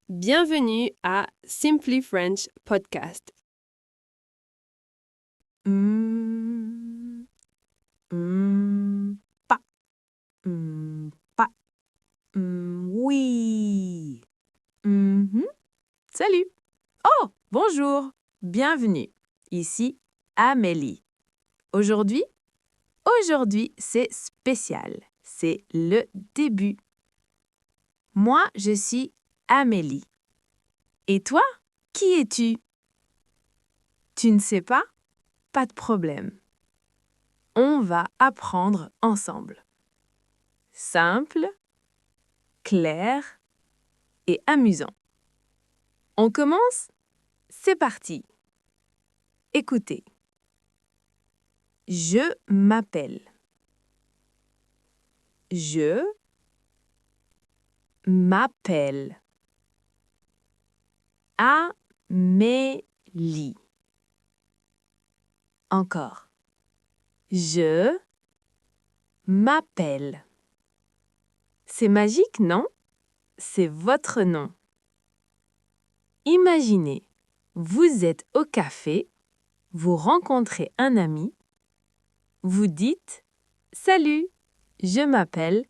Bienvenue à Simply French Podcast. Pas. Pas. Oui. Salut. Oh, bonjour. Bienvenue. Ici Amélie. Aujourd'hui, c'est spécial. C'est le début. Moi, je suis Amélie. Et toi, qui es-tu? Tu ne sais pas? Pas de problème. On va apprendre ensemble. Simple, clair et amusant. On commence? C'est parti. Écoutez. Je m'appelle. Je m'appelle Amélie. Encore. Je m'appelle. C'est magique, non? C'est votre nom. Imaginez, vous êtes au café, vous rencontrez un ami, vous dites « Salut, je m'appelle ».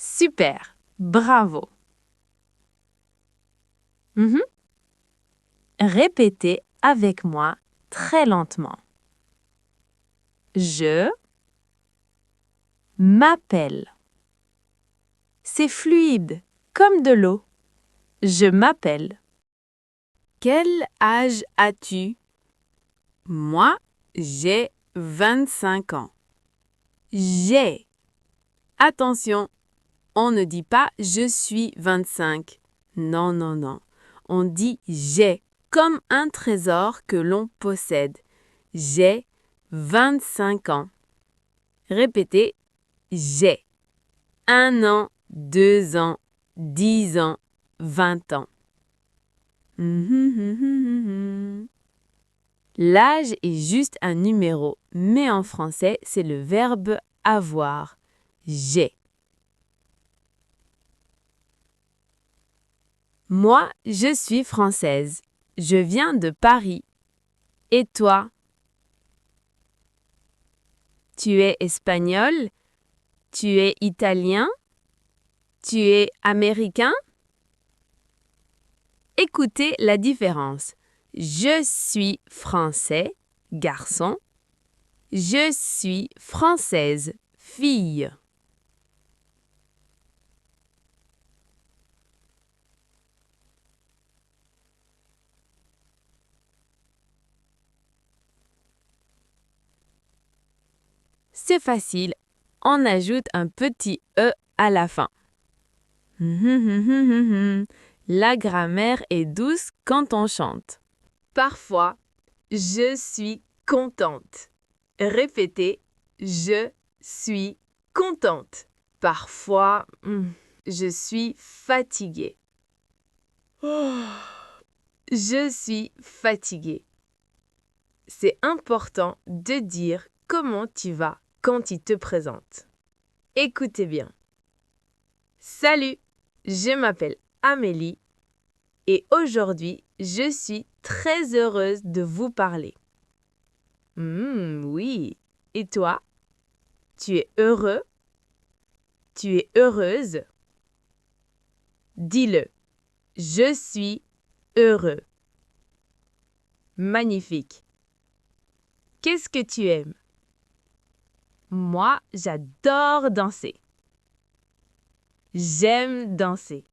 Super, bravo. Répétez avec moi très lentement. Je m'appelle. C'est fluide, comme de l'eau. Je m'appelle. Quel âge as-tu? Moi, j'ai 25 ans. J'ai. Attention, on ne dit pas je suis 25. Non, non, non. On dit j'ai, comme un trésor que l'on possède. J'ai 25 ans. Répétez, j'ai. 1 an, 2 ans, 10 ans, 20 ans. L'âge est juste un numéro, mais en français, c'est le verbe avoir. J'ai. Moi, je suis française. Je viens de Paris. Et toi? Tu es espagnol? Tu es italien? Tu es américain? Écoutez la différence. Je suis français, garçon. Je suis française, fille. C'est facile, on ajoute un petit E à la fin. La grammaire est douce quand on chante. Parfois, je suis contente. Répétez, je suis contente. Parfois, je suis fatiguée. Je suis fatiguée. C'est important de dire comment tu vas quand il te présente. Écoutez bien. Salut, je m'appelle Amélie et aujourd'hui, je suis très heureuse de vous parler. Oui. Et toi? Tu es heureux? Tu es heureuse? Dis-le. Je suis heureux. Magnifique. Qu'est-ce que tu aimes? Moi, j'adore danser. J'aime danser.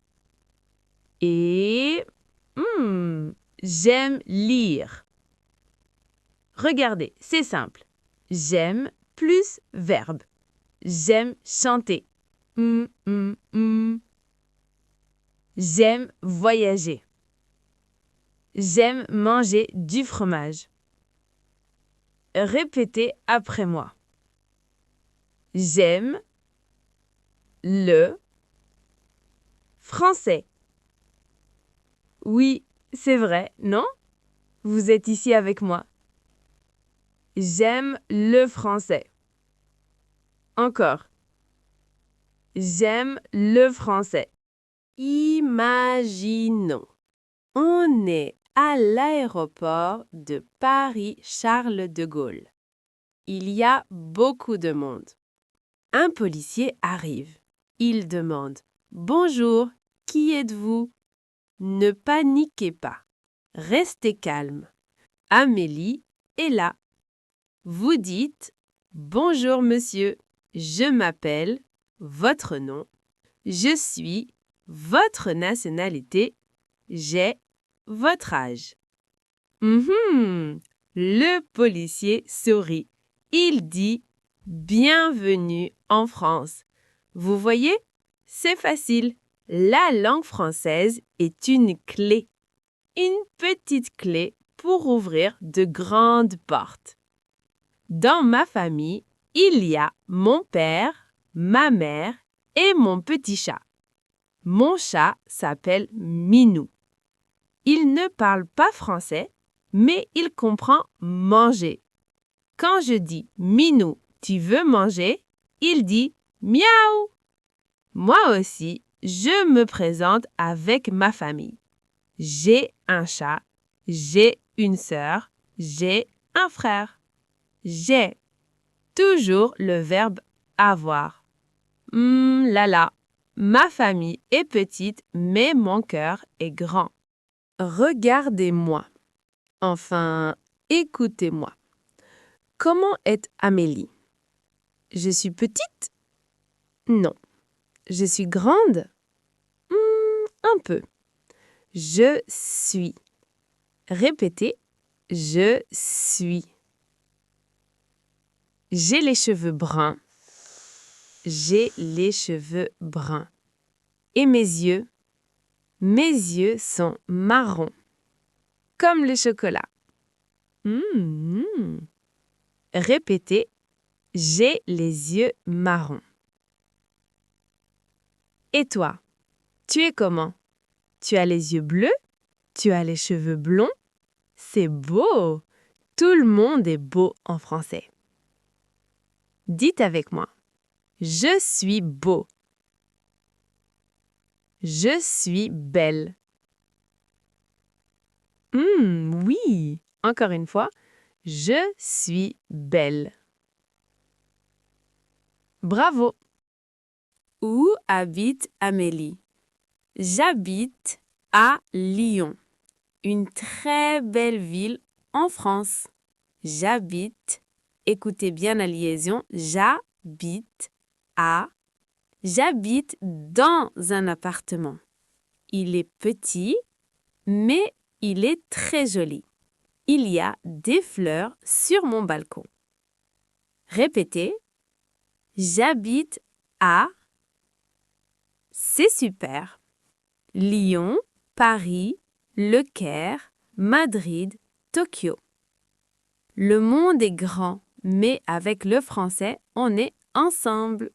Et j'aime lire. Regardez, c'est simple. J'aime plus verbe. J'aime chanter. J'aime voyager. J'aime manger du fromage. Répétez après moi. J'aime le français. Oui, c'est vrai, non? Vous êtes ici avec moi. J'aime le français. Encore. J'aime le français. Imaginons, on est à l'aéroport de Paris-Charles de Gaulle. Il y a beaucoup de monde. Un policier arrive. Il demande « Bonjour, qui êtes-vous » Ne paniquez pas. Restez calme. Amélie est là. Vous dites « Bonjour monsieur, je m'appelle, votre nom, je suis, votre nationalité, j'ai, votre âge. » Le policier sourit. Il dit « Bienvenue en France. » Vous voyez, c'est facile. La langue française est une clé. Une petite clé pour ouvrir de grandes portes. Dans ma famille, il y a mon père, ma mère et mon petit chat. Mon chat s'appelle Minou. Il ne parle pas français, mais il comprend manger. Quand je dis « Minou, tu veux manger ?» il dit « Miaou ». Moi aussi, je me présente avec ma famille. J'ai un chat, j'ai une sœur, j'ai un frère. J'ai toujours le verbe avoir. Là, ma famille est petite, mais mon cœur est grand. Regardez-moi. Enfin, écoutez-moi. Comment est Amélie? Je suis petite? Non. Je suis grande? Un peu. Je suis. Répétez. Je suis. J'ai les cheveux bruns. J'ai les cheveux bruns. Et mes yeux? Mes yeux sont marrons. Comme le chocolat. Répétez. J'ai les yeux marrons. Et toi? Tu es comment? Tu as les yeux bleus? Tu as les cheveux blonds? C'est beau! Tout le monde est beau en français. Dites avec moi. Je suis beau. Je suis belle. Oui! Encore une fois. Je suis belle. Bravo! Où habite Amélie? J'habite à Lyon, une très belle ville en France. J'habite, écoutez bien la liaison, j'habite dans un appartement. Il est petit, mais il est très joli. Il y a des fleurs sur mon balcon. Répétez, j'habite à, c'est super. Lyon, Paris, Le Caire, Madrid, Tokyo. Le monde est grand, mais avec le français, on est ensemble.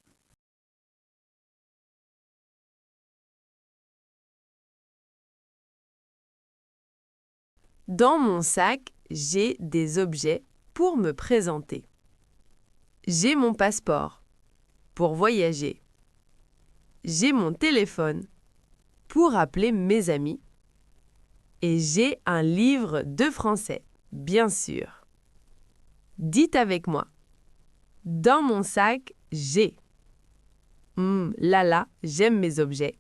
Dans mon sac, j'ai des objets pour me présenter. J'ai mon passeport pour voyager. J'ai mon téléphone pour appeler mes amis. Et j'ai un livre de français, bien sûr. Dites avec moi. Dans mon sac, j'ai. Là, j'aime mes objets.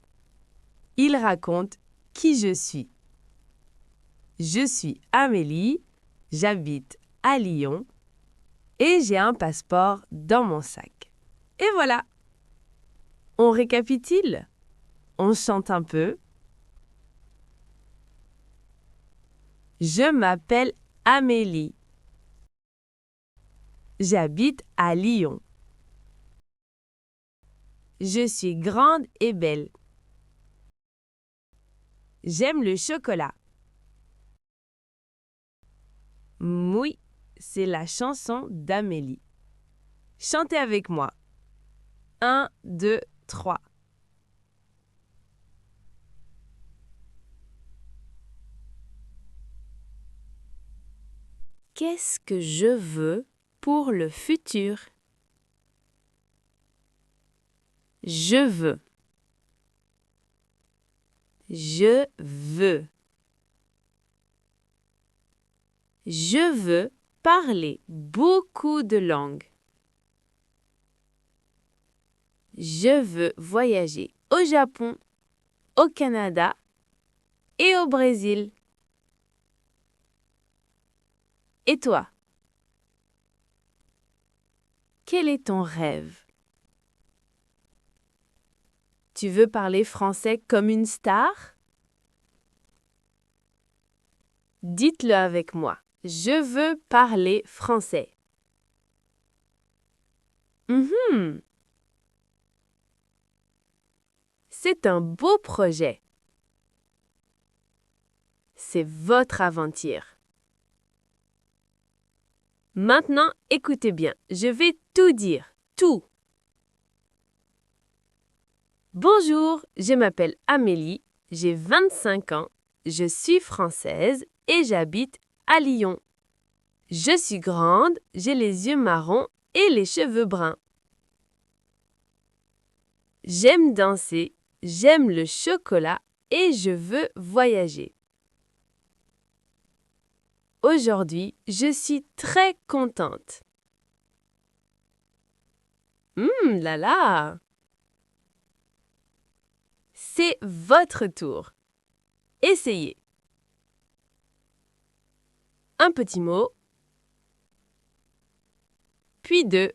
Il raconte qui je suis. Je suis Amélie, j'habite à Lyon et j'ai un passeport dans mon sac. Et voilà. On récapitule? On chante un peu? Je m'appelle Amélie. J'habite à Lyon. Je suis grande et belle. J'aime le chocolat. Oui, c'est la chanson d'Amélie. Chantez avec moi. 1, 2, 3. Qu'est-ce que je veux pour le futur? Je veux. Je veux. Je veux parler beaucoup de langues. Je veux voyager au Japon, au Canada et au Brésil. Et toi? Quel est ton rêve? Tu veux parler français comme une star? Dites-le avec moi. Je veux parler français. C'est un beau projet. C'est votre aventure. Maintenant, écoutez bien, je vais tout dire, tout. Bonjour, je m'appelle Amélie, j'ai 25 ans, je suis française et j'habite à Lyon. Je suis grande, j'ai les yeux marrons et les cheveux bruns. J'aime danser, j'aime le chocolat et je veux voyager. Aujourd'hui, je suis très contente. Là là! C'est votre tour. Essayez. Un petit mot, puis 2,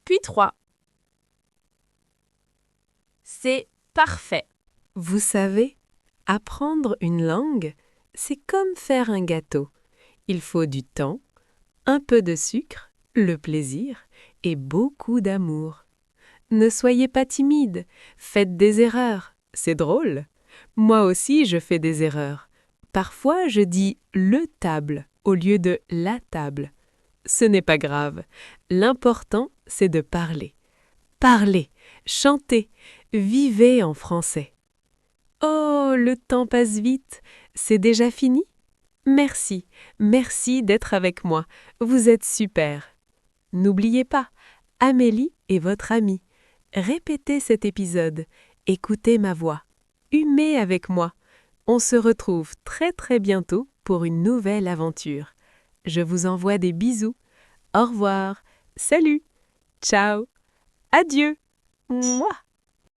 puis 3. C'est parfait. Vous savez, apprendre une langue, c'est comme faire un gâteau. Il faut du temps, un peu de sucre, le plaisir et beaucoup d'amour. Ne soyez pas timide, faites des erreurs, c'est drôle. Moi aussi, je fais des erreurs. Parfois, je dis « le table » au lieu de « la table ». Ce n'est pas grave. L'important, c'est de parler. Parlez, chantez, vivez en français. Oh, le temps passe vite. C'est déjà fini? Merci, merci d'être avec moi. Vous êtes super. N'oubliez pas, Amélie est votre amie. Répétez cet épisode, écoutez ma voix, humez avec moi. On se retrouve très très bientôt pour une nouvelle aventure. Je vous envoie des bisous. Au revoir, salut, ciao, adieu, mouah.